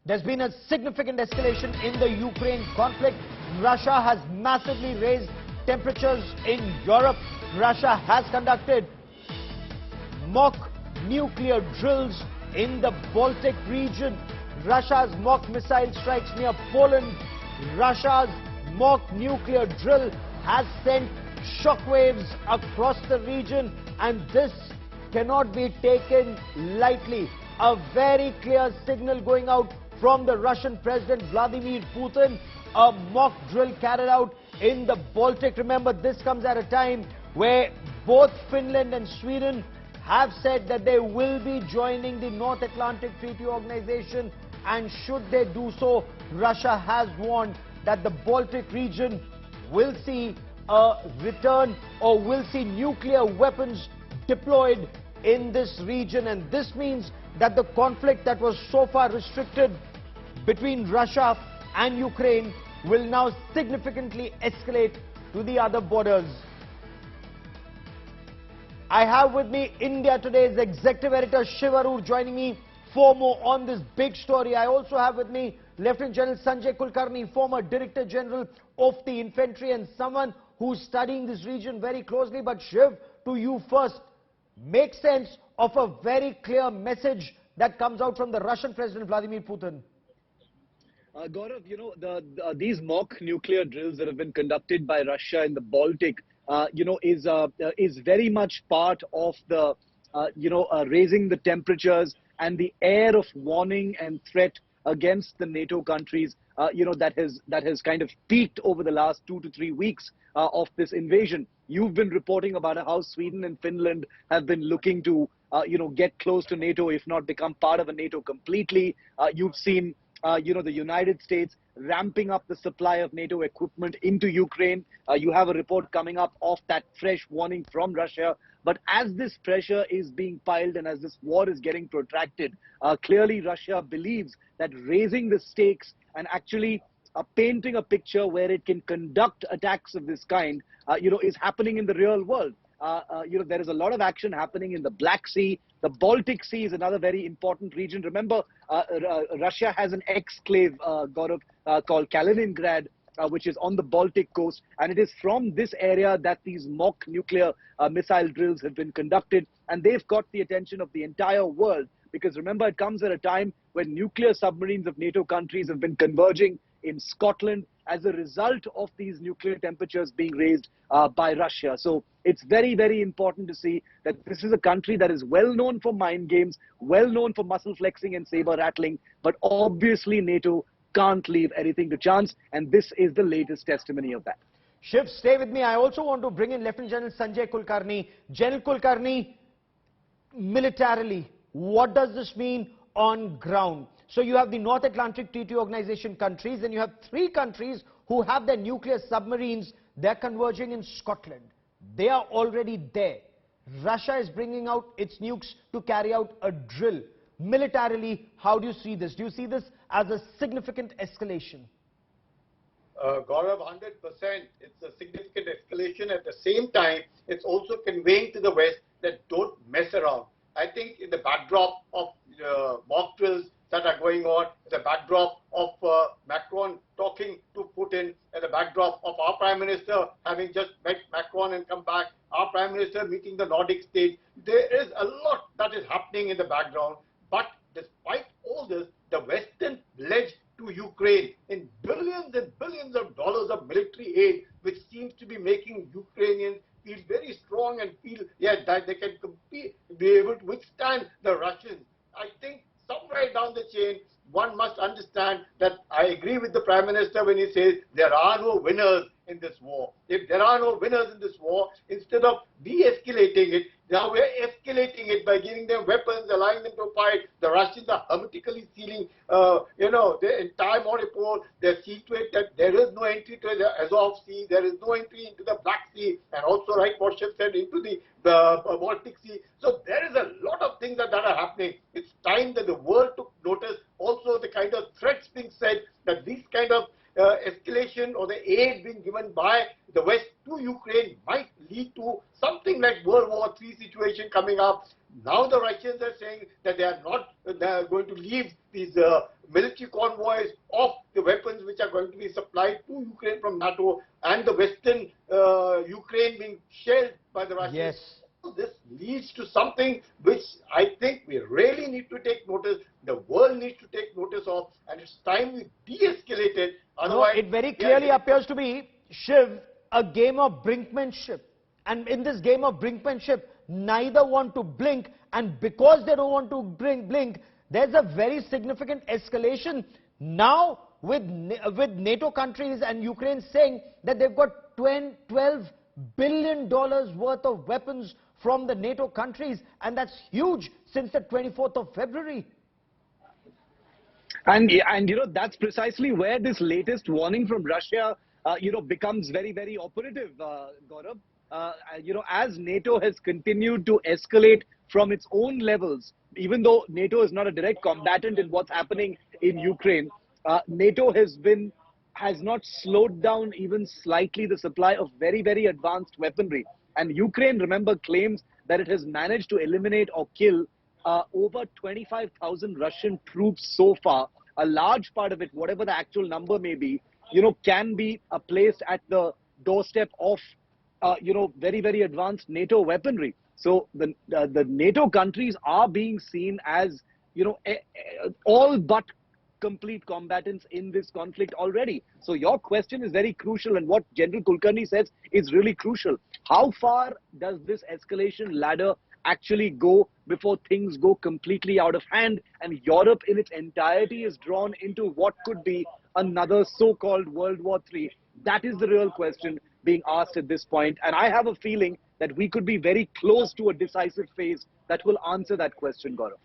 There's been a significant escalation in the Ukraine conflict. Russia has massively raised temperatures in Europe. Russia has conducted mock nuclear drills in the Baltic region. Russia's mock missile strikes near Poland. Russia's mock nuclear drill has sent shockwaves across the region, and this cannot be taken lightly. A very clear signal going out from the Russian President Vladimir Putin, a mock drill carried out in the Baltic. Remember, this comes at a time where both Finland and Sweden have said that they will be joining the North Atlantic Treaty Organization, and should they do so, Russia has warned that the Baltic region will see a return or will see nuclear weapons deployed in this region. And this means that the conflict that was so far restricted between Russia and Ukraine will now significantly escalate to the other borders. I have with me India Today's executive editor Shiv Aroor joining me for more on this big story. I also have with me Lieutenant General Sanjay Kulkarni, former Director General of the Infantry and someone who's studying this region very closely. But Shiv, to you first, make sense of a very clear message that comes out from the Russian President Vladimir Putin. Gaurav, these mock nuclear drills that have been conducted by Russia in the Baltic, is very much part of the, raising the temperatures and the air of warning and threat against the NATO countries, that has kind of peaked over the last 2 to 3 weeks of this invasion. You've been reporting about how Sweden and Finland have been looking to, get close to NATO, if not become part of a NATO completely. You've seen the United States ramping up the supply of NATO equipment into Ukraine. You have a report coming up of that fresh warning from Russia. But as this pressure is being piled and as this war is getting protracted, clearly Russia believes that raising the stakes and actually painting a picture where it can conduct attacks of this kind, is happening in the real world. There is a lot of action happening in the Black Sea. The Baltic Sea is another very important region. Remember, Russia has an exclave, Gaurav, called Kaliningrad, which is on the Baltic coast. And it is from this area that these mock nuclear missile drills have been conducted. And they've got the attention of the entire world. Because remember, it comes at a time when nuclear submarines of NATO countries have been converging in Scotland as a result of these nuclear temperatures being raised by Russia. So it's very, very important to see that this is a country that is well known for mind games, well known for muscle flexing and saber rattling, but obviously NATO can't leave anything to chance, and this is the latest testimony of that. Shiv, stay with me. I also want to bring in Lieutenant General Sanjay Kulkarni. General Kulkarni, militarily, what does this mean on ground? So you have the North Atlantic Treaty Organization countries, and you have 3 countries who have their nuclear submarines. They're converging in Scotland. They are already there. Russia is bringing out its nukes to carry out a drill. Militarily, how do you see this? Do you see this as a significant escalation? Gaurav, 100%. It's a significant escalation. At the same time, it's also conveying to the West that don't mess around. I think in the backdrop of mock drills that are going on, the backdrop of Macron talking to Putin, and the backdrop of our Prime Minister having just met Macron and come back, our Prime Minister meeting the Nordic states, there is a lot that is happening in the background. But despite all this, the Western pledge to Ukraine in billions and billions of dollars of military aid, which seems to be making Ukrainians feel very strong and feel that they can compete, be able to withstand the Russians. I think somewhere down the chain, one must understand that I agree with the Prime Minister when he says there are no winners in this war. If there are no winners in this war, instead of de-escalating it, now we're escalating it by giving them weapons, allowing them to fight. The Russians are hermetically sealing, their entire Mariupol. They're seeing to it that there is no entry to the Azov Sea, there is no entry into the Black Sea, and also, like what Shiv said, into the Baltic Sea. So there is a lot of things that are happening. It's time that the world took notice. Also, the kind of threats being said that these kind of escalation or the aid being given by the West to Ukraine might lead to something like World War III situation coming up. Now the Russians are saying that they are not going to leave these military convoys of the weapons which are going to be supplied to Ukraine from NATO, and the western Ukraine being shelled by the Russians. Yes. This leads to something which I think we really need to take notice, the world needs to take notice of, and it's time we de-escalate it. No, Otherwise, it very clearly appears to be, Shiv, a game of brinkmanship. And in this game of brinkmanship, neither want to blink, and because they don't want to blink, there's a very significant escalation now with NATO countries and Ukraine saying that they've got $12 billion worth of weapons from the NATO countries, and that's huge since the 24th of February. And you know, that's precisely where this latest warning from Russia, you know, becomes very, very operative, Gaurav. You know, as NATO has continued to escalate from its own levels, even though NATO is not a direct combatant in what's happening in Ukraine, NATO has not slowed down even slightly the supply of very, very advanced weaponry. And Ukraine, remember, claims that it has managed to eliminate or kill over 25,000 Russian troops so far. A large part of it, whatever the actual number may be, you know, can be placed at the doorstep of, you know, very, very advanced NATO weaponry. So the NATO countries are being seen as, you know, all but complete combatants in this conflict already. So your question is very crucial, and what General Kulkarni says is really crucial. How far does this escalation ladder actually go before things go completely out of hand and Europe in its entirety is drawn into what could be another so-called World War III? That is the real question being asked at this point, and I have a feeling that we could be very close to a decisive phase that will answer that question, Gaurav.